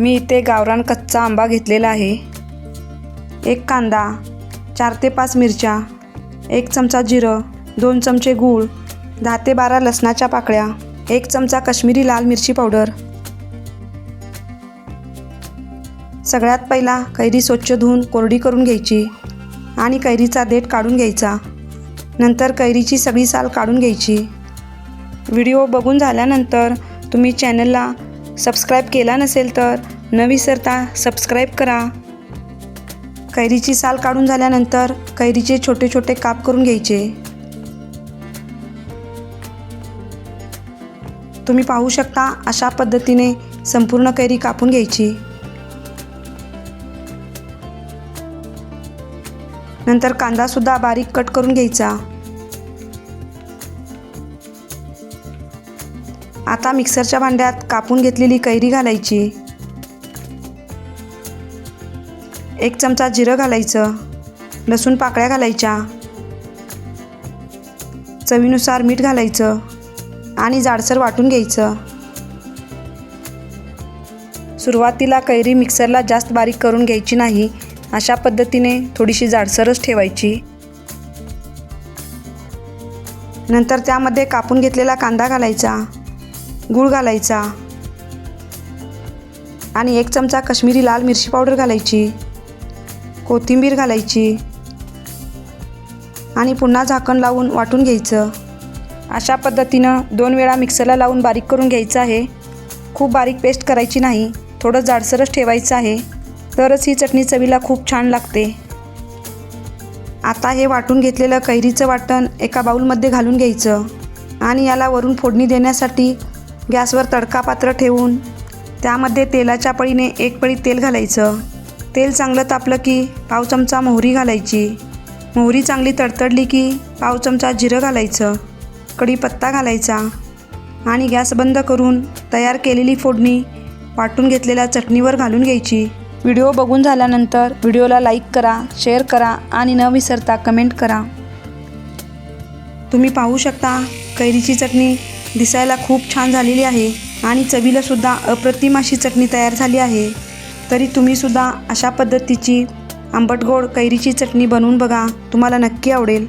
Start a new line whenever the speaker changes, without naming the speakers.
मी इथे गावरान कच्चा आंबा घेतलेला आहे, 1 कांदा, 4 ते 5 मिरच्या, 1 चमचा जिरं, 2 चमचे गूळ, 10 ते 12 लसणाच्या पाकळ्या, 1 चमचा काश्मीरी लाल मिरची पावडर। सगळ्यात पहिला कैरी स्वच्छ धुवून कोरडी करून घ्यायची आणि कैरीचा देठ काढून घ्यायचा। नंतर कैरीची सगळी साल काढून घ्यायची। व्हिडिओ बघून झाल्यानंतर तुम्ही चॅनलला सबस्क्राईब केला नसेल तर न विसरता सबस्क्राईब करा। कैरीची साल काढून झाल्यानंतर कैरीचे छोटे छोटे काप करून घ्यायचे। तुम्ही पाहू शकता अशा पद्धतीने संपूर्ण कैरी कापून घ्यायची। नंतर कांदा सुद्धा बारीक कट करून घ्यायचा। आता मिक्सरच्या भांड्यात कापून घेतलेली कैरी घालायची। 1 चमचा जिरं घालायचं, लसूण पाकळ्या घालायच्या, चवीनुसार मीठ घालायचं आणि जाडसर वाटून घ्यायचं। सुरुवातीला कैरी मिक्सरला जास्त बारीक करून घ्यायची नाही, अशा पद्धतीने थोडीशी जाडसरच ठेवायची। नंतर त्यामध्ये कापून घेतलेला कांदा घालायचा, गूळ घालायचा आणि 1 चमचा काश्मीरी लाल मिरची पावडर घालायची, कोथिंबीर घालायची आणि पुन्हा झाकण लावून वाटून घ्यायचं। अशा पद्धतीनं 2 वेळा मिक्सरला लावून बारीक करून घ्यायचं आहे। खूप बारीक पेस्ट करायची नाही, थोडं जाडसरच ठेवायचं आहे, तरच ही चटणी चवीला खूप छान लागते। आता हे वाटून घेतलेलं कैरीचं वाटण एका बाउलमध्ये घालून घ्यायचं आणि याला वरून फोडणी देण्यासाठी गॅसवर तडका पात्र ठेवून त्यामध्ये तेलाच्या पळीने 1 पळी तेल घालायचं। तेल चांगलं तापलं की पाव चमचा मोहरी घालायची। मोहरी चांगली तडतडली की पाव चमचा जिरं घालायचं, कढीपत्ता घालायचा आणि गॅस बंद करून तयार केलेली फोडणी वाटून घेतलेल्या चटणीवर घालून घ्यायची। व्हिडिओ बघून झाल्यानंतर व्हिडिओला लाईक करा, शेअर करा आणि न विसरता कमेंट करा। तुम्ही पाहू शकता कैरीची चटणी दिसायला खूप छान झालेली आहे आणि चवीला सुद्धा अप्रतिम अशी चटणी तयार झाली आहे। तरी तुम्ही सुद्धा अशा पद्धतीची आंबट गोड कैरीची चटणी बनवून बघा, तुम्हाला नक्की आवडेल।